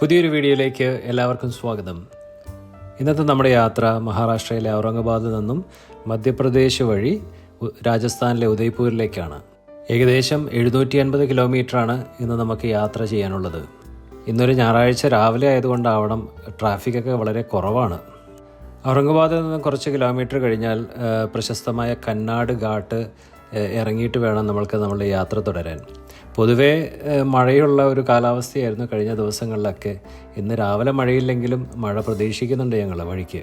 പുതിയൊരു വീഡിയോയിലേക്ക് എല്ലാവർക്കും സ്വാഗതം. ഇന്നത്തെ നമ്മുടെ യാത്ര മഹാരാഷ്ട്രയിലെ ഔറംഗാബാദിൽ നിന്നും മധ്യപ്രദേശ് വഴി രാജസ്ഥാനിലെ ഉദയ്പൂരിലേക്കാണ്. ഏകദേശം 750 കിലോമീറ്ററാണ് ഇന്ന് നമുക്ക് യാത്ര ചെയ്യാനുള്ളത്. ഇന്നൊരു ഞായറാഴ്ച രാവിലെ ആയതുകൊണ്ടാവണം ട്രാഫിക്കൊക്കെ വളരെ കുറവാണ്. ഔറംഗാബാദിൽ നിന്ന് കുറച്ച് കിലോമീറ്റർ കഴിഞ്ഞാൽ പ്രശസ്തമായ കന്നാട് ഘാട്ട് ഇറങ്ങിയിട്ട് വേണം നമ്മളുടെ യാത്ര തുടരാൻ. പൊതുവേ മഴയുള്ള ഒരു കാലാവസ്ഥയായിരുന്നു കഴിഞ്ഞ ദിവസങ്ങളിലൊക്കെ. ഇന്ന് രാവിലെ മഴയില്ലെങ്കിലും മഴ പ്രതീക്ഷിക്കുന്നുണ്ട് ഞങ്ങൾ വഴിക്ക്.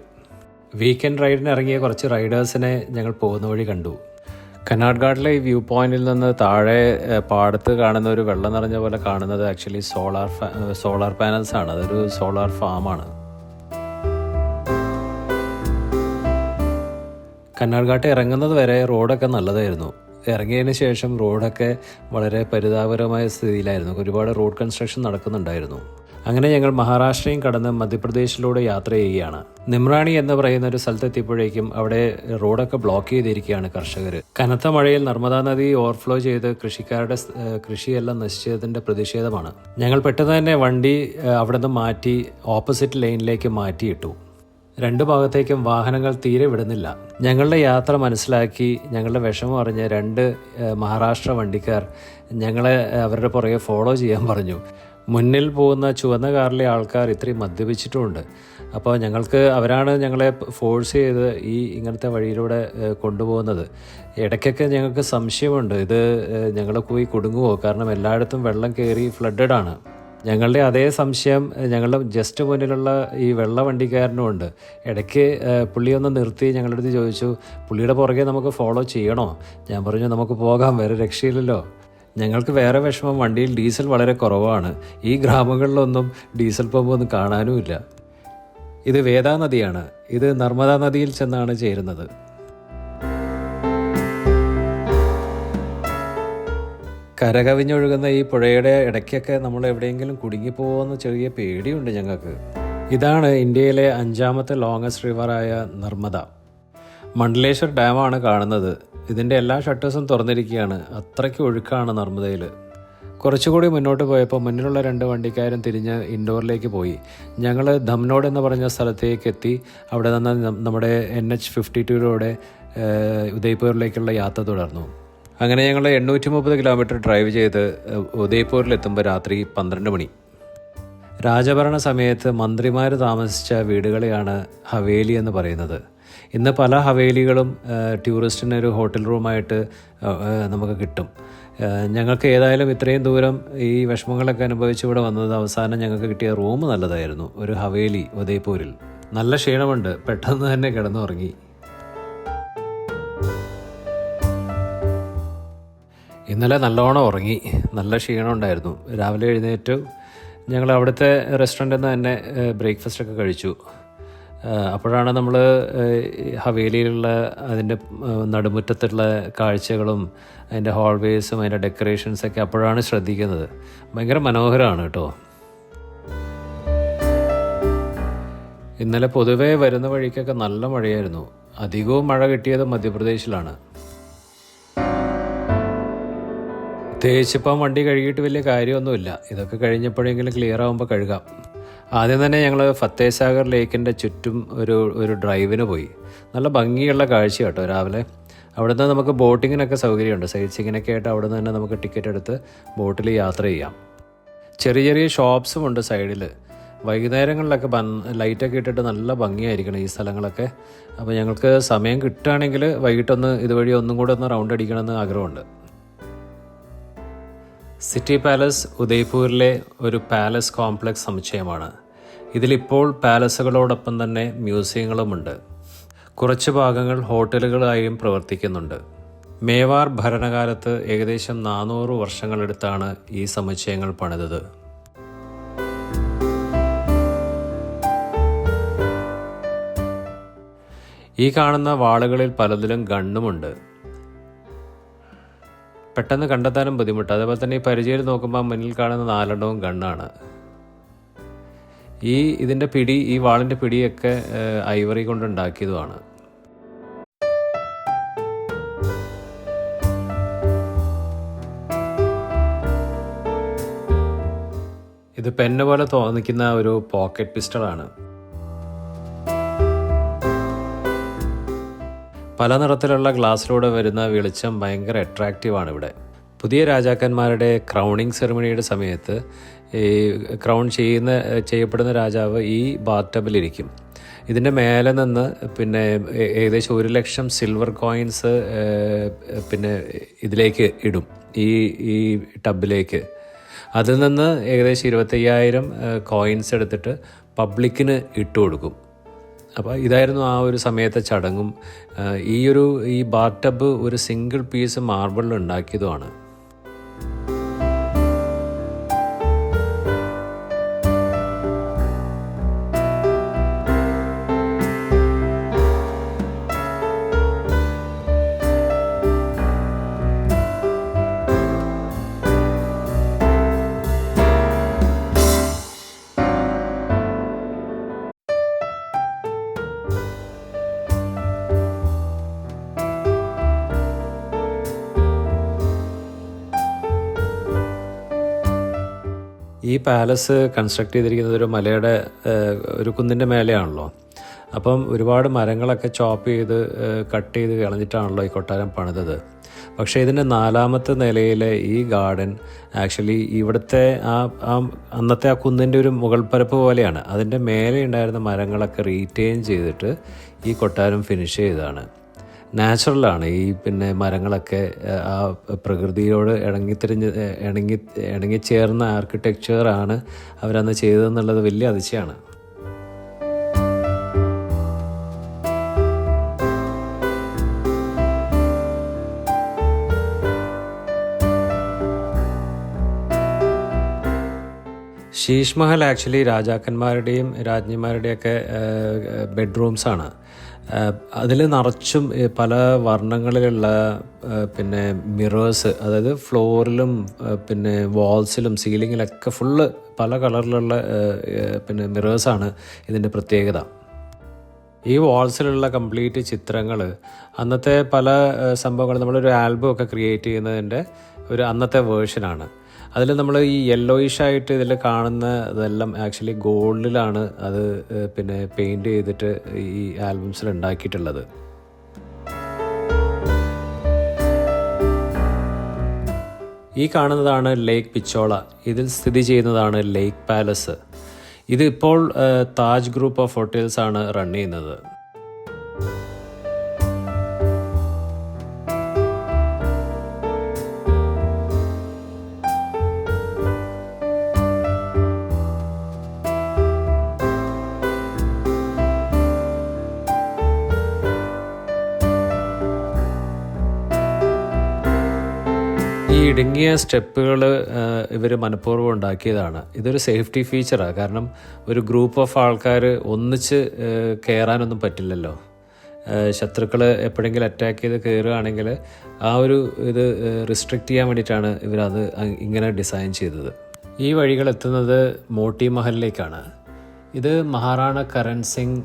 വീക്കെൻഡ് റൈഡിന് ഇറങ്ങിയ കുറച്ച് റൈഡേഴ്സിനെ ഞങ്ങൾ പോകുന്ന വഴി കണ്ടു. കന്നാട് ഘാട്ടിലെ ഈ വ്യൂ പോയിന്റിൽ നിന്ന് താഴെ പാടത്ത് കാണുന്ന ഒരു വെള്ളം നിറഞ്ഞ പോലെ കാണുന്നത് ആക്ച്വലി സോളാർ പാനൽസ് ആണ്. അതൊരു സോളാർ ഫാമാണ്. കന്നാട് ഘാട്ട് ഇറങ്ങുന്നത് വരെ റോഡൊക്കെ നല്ലതായിരുന്നു. ഇറങ്ങിയതിന് ശേഷം റോഡൊക്കെ വളരെ പരിതാപകരമായ സ്ഥിതിയിലായിരുന്നു. ഒരുപാട് റോഡ് കൺസ്ട്രക്ഷൻ നടക്കുന്നുണ്ടായിരുന്നു. അങ്ങനെ ഞങ്ങൾ മഹാരാഷ്ട്രയും കടന്ന് മധ്യപ്രദേശിലൂടെ യാത്ര ചെയ്യുകയാണ്. നിമ്രാണി എന്ന് പറയുന്ന ഒരു സ്ഥലത്തെത്തിയപ്പോഴേക്കും അവിടെ റോഡൊക്കെ ബ്ലോക്ക് ചെയ്തിരിക്കുകയാണ് കർഷകർ. കനത്ത മഴയിൽ നർമ്മദാ നദി ഓവർഫ്ലോ ചെയ്ത് കൃഷിക്കാരുടെ കൃഷിയെല്ലാം നശിച്ചതിൻ്റെ പ്രതിഷേധമാണ്. ഞങ്ങൾ പെട്ടെന്ന് തന്നെ വണ്ടി അവിടെ നിന്ന് മാറ്റി ഓപ്പോസിറ്റ് ലൈനിലേക്ക് മാറ്റിയിട്ടു. രണ്ടു ഭാഗത്തേക്കും വാഹനങ്ങൾ തീരെ വിടുന്നില്ല. ഞങ്ങളുടെ യാത്ര മനസ്സിലാക്കി ഞങ്ങളുടെ വിഷമം അറിഞ്ഞ് 2 മഹാരാഷ്ട്ര വണ്ടിക്കാർ ഞങ്ങളെ അവരുടെ പുറകെ ഫോളോ ചെയ്യാൻ പറഞ്ഞു. മുന്നിൽ പോകുന്ന ചുവന്ന കാറിലെ ആൾക്കാർ ഇത്രയും മദ്യപിച്ചിട്ടുമുണ്ട്. അപ്പോൾ അവരാണ് ഞങ്ങളെ ഫോഴ്സ് ചെയ്ത് ഇങ്ങനത്തെ വഴിയിലൂടെ കൊണ്ടുപോകുന്നത്. ഇടയ്ക്കൊക്കെ ഞങ്ങൾക്ക് സംശയമുണ്ട്, ഇത് ഞങ്ങൾ പോയി കുടുങ്ങുമോ? കാരണം എല്ലായിടത്തും വെള്ളം കയറി ഫ്ലഡഡ് ആണ്. ഞങ്ങളുടെ അതേ സംശയം ഞങ്ങളുടെ ജസ്റ്റ് മുന്നിലുള്ള ഈ വെള്ള വണ്ടിക്കാരനും ഉണ്ട്. ഇടയ്ക്ക് പുള്ളി ഒന്ന് നിർത്തി ഞങ്ങളുടെ അടുത്ത് ചോദിച്ചു, പുള്ളിയുടെ പുറകെ നമുക്ക് ഫോളോ ചെയ്യണോ? ഞാൻ പറഞ്ഞു, നമുക്ക് പോകാം, വേറെ രക്ഷയില്ലല്ലോ. ഞങ്ങൾക്ക് വേറെ വിഷമം, വണ്ടിയിൽ ഡീസൽ വളരെ കുറവാണ്. ഈ ഗ്രാമങ്ങളിലൊന്നും ഡീസൽ പമ്പൊന്നും കാണാനുമില്ല. ഇത് വേദാ നദിയാണ്. ഇത് നർമ്മദാ നദിയിൽ ചെന്നാണ് ചേരുന്നത്. കരകവിഞ്ഞൊഴുകുന്ന ഈ പുഴയുടെ ഇടയ്ക്കൊക്കെ നമ്മൾ എവിടെയെങ്കിലും കുടുങ്ങിപ്പോകുമെന്ന് ചെറിയ പേടിയുണ്ട് ഞങ്ങൾക്ക്. ഇതാണ് ഇന്ത്യയിലെ 5ാമത്തെ ലോങ്ങസ്റ്റ് റിവറായ നർമ്മദ. മണ്ഡലേശ്വർ ഡാമാണ് കാണുന്നത്. ഇതിൻ്റെ എല്ലാ ഷട്ടേഴ്സും തുറന്നിരിക്കുകയാണ്. അത്രയ്ക്ക് ഒഴുക്കാണ് നർമ്മദയിൽ. കുറച്ചുകൂടി മുന്നോട്ട് പോയപ്പോൾ മുന്നിലുള്ള 2 വണ്ടിക്കാരും തിരിഞ്ഞ് ഇൻഡോറിലേക്ക് പോയി. ഞങ്ങൾ ധംനോഡ് എന്ന് പറഞ്ഞ സ്ഥലത്തേക്ക് എത്തി. അവിടെ നിന്ന് നമ്മുടെ NH52 ഉദയ്പൂരിലേക്കുള്ള യാത്ര തുടർന്നു. അങ്ങനെ ഞങ്ങൾ 830 കിലോമീറ്റർ ഡ്രൈവ് ചെയ്ത് ഉദയ്പൂരിലെത്തുമ്പോൾ രാത്രി 12 മണി. രാജഭരണ സമയത്ത് മന്ത്രിമാർ താമസിച്ച വീടുകളെയാണ് ഹവേലി എന്ന് പറയുന്നത്. ഇന്ന് പല ഹവേലികളും ടൂറിസ്റ്റിന് ഒരു ഹോട്ടൽ റൂമായിട്ട് നമുക്ക് കിട്ടും. ഞങ്ങൾക്ക് ഏതായാലും ഇത്രയും ദൂരം ഈ വിഷമങ്ങളൊക്കെ അനുഭവിച്ച് ഇവിടെ വന്നത് അവസാനം ഞങ്ങൾക്ക് കിട്ടിയ റൂം നല്ലതായിരുന്നു. ഒരു ഹവേലി ഉദയ്പൂരിൽ. നല്ല ക്ഷീണമുണ്ട്, പെട്ടെന്ന് തന്നെ കിടന്നുറങ്ങി. ഇന്നലെ നല്ലോണം ഉറങ്ങി, നല്ല ക്ഷീണം ഉണ്ടായിരുന്നു. രാവിലെ എഴുന്നേറ്റ് ഞങ്ങൾ അവിടുത്തെ റെസ്റ്റോറൻറ്റിൽ നിന്ന് തന്നെ ബ്രേക്ക്ഫാസ്റ്റൊക്കെ കഴിച്ചു. അപ്പോഴാണ് നമ്മൾ ഹവേലിയിലുള്ള അതിൻ്റെ നടുമുറ്റത്തുള്ള കാഴ്ചകളും അതിൻ്റെ ഹോൾവേസും അതിൻ്റെ ഡെക്കറേഷൻസൊക്കെ അപ്പോഴാണ് ശ്രദ്ധിക്കുന്നത്. ഭയങ്കര മനോഹരമാണ് കേട്ടോ. ഇന്നലെ പൊതുവേ വരുന്ന വഴിക്കൊക്കെ നല്ല മഴയായിരുന്നു. അധികവും മഴ കിട്ടിയത് മധ്യപ്രദേശിലാണ്. പ്രത്യേകിച്ചിപ്പം വണ്ടി കഴുകിയിട്ട് വലിയ കാര്യമൊന്നുമില്ല. ഇതൊക്കെ കഴിഞ്ഞപ്പോഴെങ്കിലും ക്ലിയർ ആകുമ്പോൾ കഴുകാം. ആദ്യം തന്നെ ഞങ്ങൾ ഫത്തേസാഗർ ലേക്കിൻ്റെ ചുറ്റും ഒരു ഡ്രൈവിന് പോയി. നല്ല ഭംഗിയുള്ള കാഴ്ച കേട്ടോ രാവിലെ. അവിടെ നിന്ന് നമുക്ക് ബോട്ടിങ്ങിനൊക്കെ സൗകര്യമുണ്ട്. സൈറ്റ് സീയിങ്ങിനൊക്കെ ആയിട്ട് അവിടെ നിന്ന് തന്നെ നമുക്ക് ടിക്കറ്റ് എടുത്ത് ബോട്ടിൽ യാത്ര ചെയ്യാം. ചെറിയ ചെറിയ ഷോപ്സും ഉണ്ട് സൈഡിൽ. വൈകുന്നേരങ്ങളിലൊക്കെ ലൈറ്റൊക്കെ ഇട്ടിട്ട് നല്ല ഭംഗിയായിരിക്കണം ഈ സ്ഥലങ്ങളൊക്കെ. അപ്പോൾ ഞങ്ങൾക്ക് സമയം കിട്ടുകയാണെങ്കിൽ വൈകിട്ടൊന്ന് ഇതുവഴി ഒന്നും കൂടെ ഒന്ന് റൗണ്ട് അടിക്കണമെന്ന് ആഗ്രഹമുണ്ട്. സിറ്റി പാലസ് ഉദയ്പൂരിലെ ഒരു പാലസ് കോംപ്ലക്സ് സമുച്ചയമാണ്. ഇതിലിപ്പോൾ പാലസുകളോടൊപ്പം തന്നെ മ്യൂസിയങ്ങളുമുണ്ട്. കുറച്ച് ഭാഗങ്ങൾ ഹോട്ടലുകളായും പ്രവർത്തിക്കുന്നുണ്ട്. മേവാർ ഭരണകാലത്ത് ഏകദേശം 400 വർഷങ്ങളെടുത്താണ് ഈ സമുച്ചയങ്ങൾ പണിതത്. ഈ കാണുന്ന വാളുകളിൽ പലതിലും ഗണ്ണുമുണ്ട്. പെട്ടെന്ന് കണ്ടെത്താനും ബുദ്ധിമുട്ട്. അതേപോലെ തന്നെ ഈ പരിചയം നോക്കുമ്പോൾ മുന്നിൽ കാണുന്ന 4 ഗണ്ണാണ്. ഇതിൻ്റെ ഈ വാളിൻ്റെ പിടിയൊക്കെ ഐവറി കൊണ്ടുണ്ടാക്കിയതുമാണ്. ഇത് പെന്ന് പോലെ തോന്നിക്കുന്ന ഒരു പോക്കറ്റ് പിസ്റ്റളാണ്. പല നിറത്തിലുള്ള ഗ്ലാസ്സിലൂടെ വരുന്ന വെളിച്ചം ഭയങ്കര അട്രാക്റ്റീവാണ് ഇവിടെ. പുതിയ രാജാക്കന്മാരുടെ ക്രൗണിങ് സെറിമണിയുടെ സമയത്ത് ഈ ക്രൗൺ ചെയ്യപ്പെടുന്ന രാജാവ് ഈ ബാത്ത് ടബിലിരിക്കും. ഇതിൻ്റെ മേലെ നിന്ന് പിന്നെ ഏകദേശം 1,00,000 സിൽവർ കോയിൻസ് പിന്നെ ഇതിലേക്ക് ഇടും, ഈ ടബിലേക്ക്. അതിൽ നിന്ന് ഏകദേശം 25,000 കോയിൻസ് എടുത്തിട്ട് പബ്ലിക്കിന് ഇട്ട് കൊടുക്കും. അപ്പോൾ ഇതായിരുന്നു ആ ഒരു സമയത്തെ ചടങ്ങും. ഈ ബാത്ത് ടബ് ഒരു സിംഗിൾ പീസ് മാർബിളിൽ ഉണ്ടാക്കിയതുമാണ്. ഈ പാലസ് കൺസ്ട്രക്ട് ചെയ്തിരിക്കുന്നത് ഒരു മലയുടെ ഒരു കുന്നിൻ്റെ മേലെയാണല്ലോ. അപ്പം ഒരുപാട് മരങ്ങളൊക്കെ ചോപ്പ് ചെയ്ത് കട്ട് ചെയ്ത് കളഞ്ഞിട്ടാണല്ലോ ഈ കൊട്ടാരം പണിതത്. പക്ഷേ ഇതിൻ്റെ 4ാമത്തെ നിലയിലെ ഈ ഗാർഡൻ ആക്ച്വലി ഇവിടുത്തെ അന്നത്തെ ആ കുന്നിൻ്റെ ഒരു മുകൾ പരപ്പ് പോലെയാണ്. അതിൻ്റെ മേലെ ഉണ്ടായിരുന്ന മരങ്ങളൊക്കെ റീറ്റെയിൻ ചെയ്തിട്ട് ഈ കൊട്ടാരം ഫിനിഷ് ചെയ്തതാണ്. നാച്ചുറലാണ് ഈ പിന്നെ മരങ്ങളൊക്കെ. ആ പ്രകൃതിയോട് ഇണങ്ങിച്ചേർന്ന ആർക്കിടെക്ചറാണ് അവരന്ന് ചെയ്തതെന്നുള്ളത് വലിയ അതിശയമാണ്. ശീഷ് മഹൽ ആക്ച്വലി രാജാക്കന്മാരുടെയും രാജ്ഞിമാരുടെയൊക്കെ ബെഡ്റൂംസാണ്. അതിൽ നിറച്ചും പല വർണ്ണങ്ങളിലുള്ള പിന്നെ മിറേഴ്സ്, അതായത് ഫ്ലോറിലും പിന്നെ വാൾസിലും സീലിങ്ങിലൊക്കെ ഫുള്ള് പല കളറിലുള്ള പിന്നെ മിറേഴ്സാണ് ഇതിൻ്റെ പ്രത്യേകത. ഈ വാൾസിലുള്ള കംപ്ലീറ്റ് ചിത്രങ്ങൾ അന്നത്തെ പല സംഭവങ്ങൾ നമ്മളൊരു ആൽബം ഒക്കെ ക്രിയേറ്റ് ചെയ്യുന്നതിൻ്റെ ഒരു അന്നത്തെ വേർഷനാണ്. അതിൽ നമ്മൾ ഈ യെല്ലോയിഷായിട്ട് ഇതിൽ കാണുന്ന ഇതെല്ലാം ആക്ച്വലി ഗോൾഡിലാണ് അത് പിന്നെ പെയിൻറ് ചെയ്തിട്ട് ഈ ആൽബംസിൽ ഉണ്ടാക്കിയിട്ടുള്ളത്. ഈ കാണുന്നതാണ് ലേക്ക് പിച്ചോള. ഇതിൽ സ്ഥിതി ചെയ്യുന്നതാണ് ലേക്ക് പാലസ്. ഇതിപ്പോൾ താജ് ഗ്രൂപ്പ് ഓഫ് ഹോട്ടൽസ് ആണ് റൺ ചെയ്യുന്നത്. ഈ ഇടുങ്ങിയ സ്റ്റെപ്പുകൾ ഇവർ മനഃപൂർവ്വം ഉണ്ടാക്കിയതാണ്. ഇതൊരു സേഫ്റ്റി ഫീച്ചറാണ്. കാരണം ഒരു ഗ്രൂപ്പ് ഓഫ് ആൾക്കാർ ഒന്നിച്ച് കയറാനൊന്നും പറ്റില്ലല്ലോ. ശത്രുക്കൾ എപ്പോഴെങ്കിലും അറ്റാക്ക് ചെയ്ത് കയറുകയാണെങ്കിൽ ആ ഒരു ഇത് റിസ്ട്രിക്റ്റ് ചെയ്യാൻ വേണ്ടിയിട്ടാണ് ഇവരത് ഇങ്ങനെ ഡിസൈൻ ചെയ്തത്. ഈ വഴികൾ എത്തുന്നത് മോട്ടി മഹലിലേക്കാണ്. ഇത് മഹാറാണ കരൺ സിംഗ്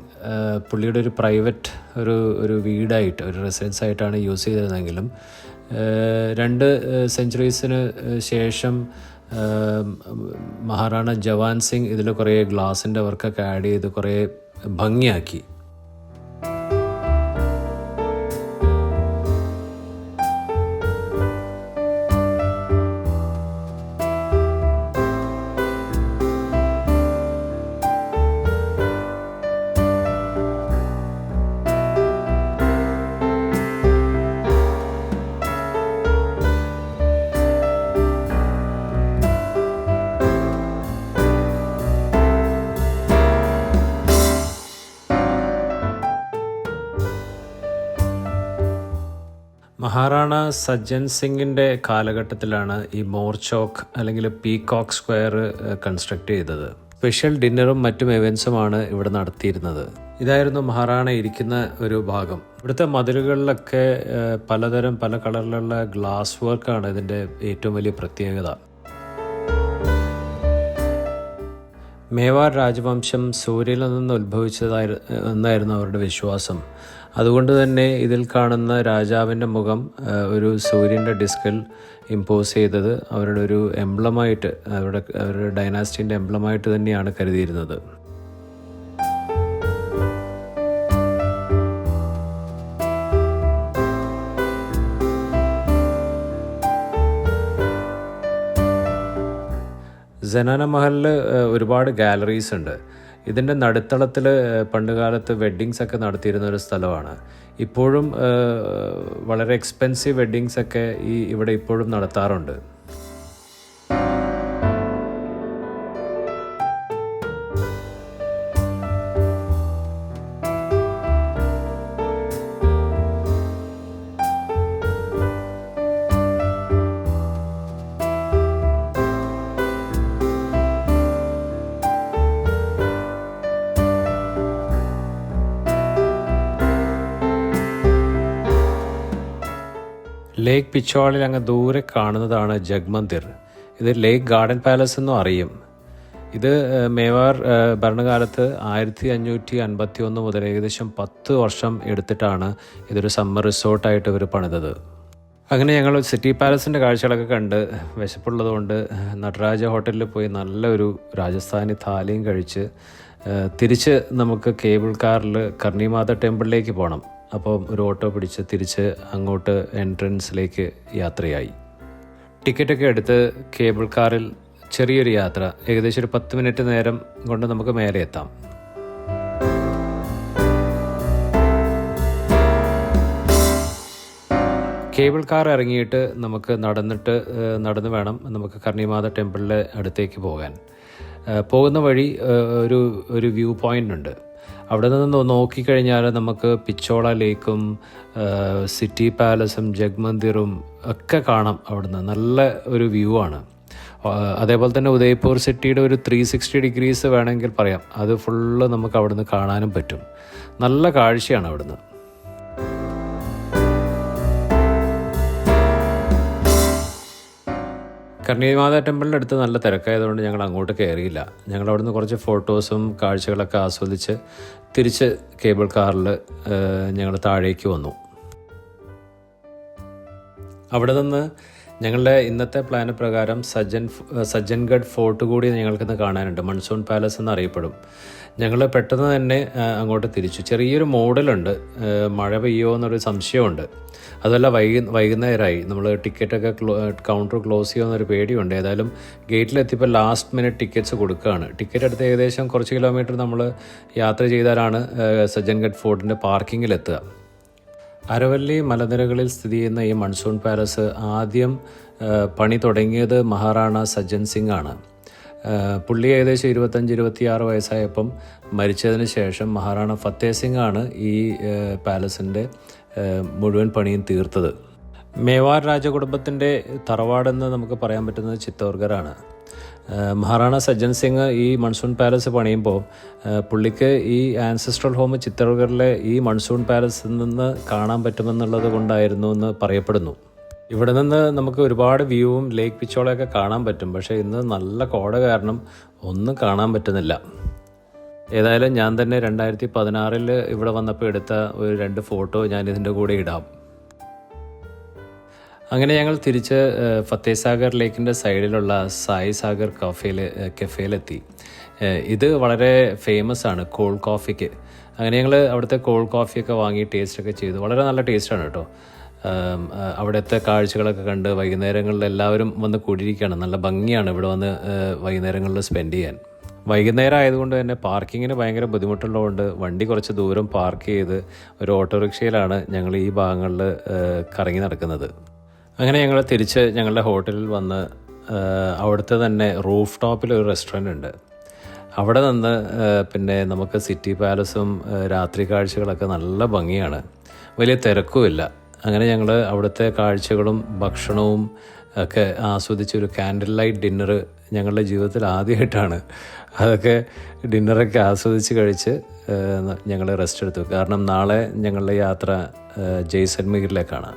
പുള്ളിയുടെ ഒരു പ്രൈവറ്റ് ഒരു വീടായിട്ട് ഒരു റെസിഡൻസ് ആയിട്ടാണ് യൂസ് ചെയ്തിരുന്നെങ്കിലും 2 സെഞ്ച്വറീസിന് ശേഷം മഹാറാണ ജവാൻ സിംഗ് ഇതിൽ കുറേ ഗ്ലാസിൻ്റെ വർക്കൊക്കെ ആഡ് ചെയ്ത് കുറേ ഭംഗിയാക്കി. മഹാറാണ സജ്ജൻ സിംഗിൻ്റെ കാലഘട്ടത്തിലാണ് ഈ മോർചോക്ക് അല്ലെങ്കിൽ പീകോക്ക് സ്ക്വയർ കൺസ്ട്രക്ട് ചെയ്തത്. സ്പെഷ്യൽ ഡിന്നറും മറ്റും ഇവൻസുമാണ് ഇവിടെ നടത്തിയിരുന്നത്. ഇതായിരുന്നു മഹാറാണ ഇരിക്കുന്ന ഒരു ഭാഗം. ഇവിടുത്തെ മതിലുകളിലൊക്കെ പല കളറിലുള്ള ഗ്ലാസ് വർക്കാണ് ഇതിൻ്റെ ഏറ്റവും വലിയ പ്രത്യേകത. മേവാർ രാജവംശം സൂര്യനിൽ നിന്ന് ഉത്ഭവിച്ചതായിരുന്നു അവരുടെ വിശ്വാസം. അതുകൊണ്ട് തന്നെ ഇതിൽ കാണുന്ന രാജാവിൻ്റെ മുഖം ഒരു സൂര്യൻ്റെ ഡിസ്കിൽ ഇമ്പോസ് ചെയ്തത് അവരുടെ ഒരു എംബ്ലമായിട്ട്, അവരുടെ ഡൈനാസ്റ്റിൻ്റെ എംബ്ലമായിട്ട് തന്നെയാണ് കരുതിയിരുന്നത്. ജനാന മഹലിൽ ഒരുപാട് ഗാലറീസ് ഉണ്ട്. ഇതിൻ്റെ നടുത്തളത്തിൽ പണ്ടുകാലത്ത് വെഡ്ഡിങ്സ് ഒക്കെ നടത്തിയിരുന്ന ഒരു സ്ഥലമാണ്. ഇപ്പോഴും വളരെ എക്സ്പെൻസീവ് വെഡ്ഡിങ്സ് ഒക്കെ ഇവിടെ ഇപ്പോഴും നടത്താറുണ്ട്. ലേക്ക് പിച്ചോളിൽ അങ്ങ് ദൂരെ കാണുന്നതാണ് ജഗ്മന്ദിർ. ഇത് ലേക്ക് ഗാർഡൻ പാലസ് എന്നും അറിയും. ഇത് മേവാർ ഭരണകാലത്ത് 1551 മുതൽ ഏകദേശം 10 വർഷം എടുത്തിട്ടാണ് ഇതൊരു സമ്മർ റിസോർട്ടായിട്ട് ഇവർ പണിതത്. അങ്ങനെ ഞങ്ങൾ സിറ്റി പാലസിൻ്റെ കാഴ്ചകളൊക്കെ കണ്ട് വിശപ്പുള്ളതുകൊണ്ട് നടരാജ ഹോട്ടലിൽ പോയി നല്ലൊരു രാജസ്ഥാനി താലിയും കഴിച്ച് തിരിച്ച് നമുക്ക് കേബിൾ കാറിൽ കർണിമാത ടെമ്പിളിലേക്ക് പോകണം. അപ്പോൾ ഒരു ഓട്ടോ പിടിച്ച് തിരിച്ച് അങ്ങോട്ട് എൻട്രൻസിലേക്ക് യാത്രയായി. ടിക്കറ്റൊക്കെ എടുത്ത് കേബിൾ കാറിൽ ചെറിയൊരു യാത്ര, ഏകദേശം ഒരു 10 മിനിറ്റ് നേരം കൊണ്ട് നമുക്ക് മേലെ എത്താം. കേബിൾ കാർ ഇറങ്ങിയിട്ട് നമുക്ക് നടന്ന് വേണം നമുക്ക് കർണിമാത ടെമ്പിളിൻ്റെ അടുത്തേക്ക് പോകാൻ. പോകുന്ന വഴി ഒരു വ്യൂ പോയിൻ്റ് ഉണ്ട്. അവിടെ നിന്ന് നോക്കിക്കഴിഞ്ഞാൽ നമുക്ക് പിച്ചോള ലേക്കും സിറ്റി പാലസും ജഗ്മന്ദിറും ഒക്കെ കാണാം. അവിടുന്ന് നല്ല ഒരു വ്യൂ ആണ്. അതേപോലെ തന്നെ ഉദയ്പൂർ സിറ്റിയുടെ ഒരു 360 ഡിഗ്രീസ് വേണമെങ്കിൽ പറയാം. അത് ഫുള്ള് നമുക്ക് അവിടുന്ന് കാണാനും പറ്റും. നല്ല കാഴ്ചയാണ് അവിടുന്ന്. കർണിമാത ടെമ്പിളിൻ്റെ അടുത്ത് നല്ല തിരക്കായതുകൊണ്ട് ഞങ്ങൾ അങ്ങോട്ട് കയറിയില്ല. ഞങ്ങൾ അവിടുന്ന് കുറച്ച് ഫോട്ടോസും കാഴ്ചകളൊക്കെ ആസ്വദിച്ച് തിരിച്ച് കേബിൾ കാറിൽ ഞങ്ങൾ താഴേക്ക് വന്നു. അവിടെ നിന്ന് ഞങ്ങളുടെ ഇന്നത്തെ പ്ലാന് പ്രകാരം സജ്ജൻഗഡ് ഫോർട്ട് കൂടി ഞങ്ങൾക്കിന്ന് കാണാനുണ്ട്. മൺസൂൺ പാലസ് എന്നറിയപ്പെടും. ഞങ്ങൾ പെട്ടെന്ന് തന്നെ അങ്ങോട്ട് തിരിച്ചു. ചെറിയൊരു മോഡലുണ്ട്, മഴ പെയ്യുമോ എന്നൊരു സംശയമുണ്ട്. അതുമല്ല വൈകുന്നേരമായി. നമ്മൾ ടിക്കറ്റൊക്കെ കൗണ്ടർ ക്ലോസ് ചെയ്യുമെന്നൊരു പേടിയുണ്ട്. ഏതായാലും ഗേറ്റിലെത്തിയപ്പോൾ ലാസ്റ്റ് മിനിറ്റ് ടിക്കറ്റ്സ് കൊടുക്കുകയാണ്. ടിക്കറ്റ് എടുത്ത് ഏകദേശം കുറച്ച് കിലോമീറ്റർ നമ്മൾ യാത്ര ചെയ്താലാണ് സജ്ജൻഗഡ് ഫോർട്ടിൻ്റെ പാർക്കിങ്ങിലെത്തുക. അരവല്ലി മലനിരകളിൽ സ്ഥിതി ചെയ്യുന്ന ഈ മൺസൂൺ പാലസ് ആദ്യം പണി തുടങ്ങിയത് മഹാറാണ സജ്ജൻ സിംഗ് ആണ്. പുള്ളി ഏകദേശം 25-26 വയസ്സായപ്പം മരിച്ചതിന് ശേഷം മഹാറാണ ഫത്തേ സിംഗ് ആണ് ഈ പാലസിൻ്റെ മുഴുവൻ പണിയും തീർത്തത്. മേവാർ രാജകുടുംബത്തിൻ്റെ തറവാടെന്ന് നമുക്ക് പറയാൻ പറ്റുന്നത് ചിത്തോർഗറാണ്. മഹാറാണ സജ്ജൻ സിംഗ് ഈ മൺസൂൺ പാലസ് പണിയുമ്പോൾ പുള്ളിക്ക് ഈ ആൻസസ്ട്രൽ ഹോം ചിത്തോർഗറിലെ ഈ മൺസൂൺ പാലസിൽ നിന്ന് കാണാൻ പറ്റുമെന്നുള്ളത് കൊണ്ടായിരുന്നു എന്ന് പറയപ്പെടുന്നു. ഇവിടെ നിന്ന് നമുക്ക് ഒരുപാട് വ്യൂവും ലേക്ക് പിച്ചോളയൊക്കെ കാണാൻ പറ്റും. പക്ഷേ ഇന്ന് നല്ല കോട കാരണം ഒന്നും കാണാൻ പറ്റുന്നില്ല. ഏതായാലും ഞാൻ തന്നെ 2016 ഇവിടെ വന്നപ്പോൾ എടുത്ത ഒരു 2 ഫോട്ടോ ഞാൻ ഇതിൻ്റെ കൂടെ ഇടാം. അങ്ങനെ ഞങ്ങൾ തിരിച്ച് ഫത്തേസാഗർ ലേക്കിൻ്റെ സൈഡിലുള്ള സായി സാഗർ കഫേയിലെത്തി. ഇത് വളരെ ഫേമസ് ആണ് കോൾഡ് കോഫിക്ക്. അങ്ങനെ ഞങ്ങൾ അവിടുത്തെ കോൾഡ് കോഫിയൊക്കെ വാങ്ങി ടേസ്റ്റൊക്കെ ചെയ്തു. വളരെ നല്ല ടേസ്റ്റാണ് കേട്ടോ. അവിടുത്തെ കാഴ്ചകളൊക്കെ കണ്ട് വൈകുന്നേരങ്ങളിൽ എല്ലാവരും വന്ന് കൂടിയിരിക്കുകയാണ്. നല്ല ഭംഗിയാണ് ഇവിടെ വന്ന് വൈകുന്നേരങ്ങളിൽ സ്പെൻഡ് ചെയ്യാൻ. വൈകുന്നേരം ആയതുകൊണ്ട് തന്നെ പാർക്കിങ്ങിന് ഭയങ്കര ബുദ്ധിമുട്ടുള്ളതുകൊണ്ട് വണ്ടി കുറച്ച് ദൂരം പാർക്ക് ചെയ്ത് ഒരു ഓട്ടോറിക്ഷയിലാണ് ഞങ്ങൾ ഈ ഭാഗങ്ങളിൽ കറങ്ങി നടക്കുന്നത്. അങ്ങനെ ഞങ്ങൾ തിരിച്ച് ഞങ്ങളുടെ ഹോട്ടലിൽ വന്ന് അവിടുത്തെ തന്നെ റൂഫ് ടോപ്പിൽ ഒരു റെസ്റ്റോറൻ്റ് ഉണ്ട്. അവിടെ നിന്ന് പിന്നെ നമുക്ക് സിറ്റി പാലസും രാത്രി കാഴ്ചകളൊക്കെ നല്ല ഭംഗിയാണ്. വലിയ തിരക്കുമില്ല. അങ്ങനെ ഞങ്ങൾ അവിടുത്തെ കാഴ്ചകളും ഭക്ഷണവും ഒക്കെ ആസ്വദിച്ചൊരു കാൻഡിൽ ലൈറ്റ് ഡിന്നർ ഞങ്ങളുടെ ജീവിതത്തിൽ ആദ്യമായിട്ടാണ്. അതൊക്കെ ഡിന്നറൊക്കെ ആസ്വദിച്ച് കഴിച്ച് ഞങ്ങൾ റെസ്റ്റ് എടുത്തു. കാരണം നാളെ ഞങ്ങളുടെ യാത്ര ജയ്സൽമീറിലേക്കാണ്.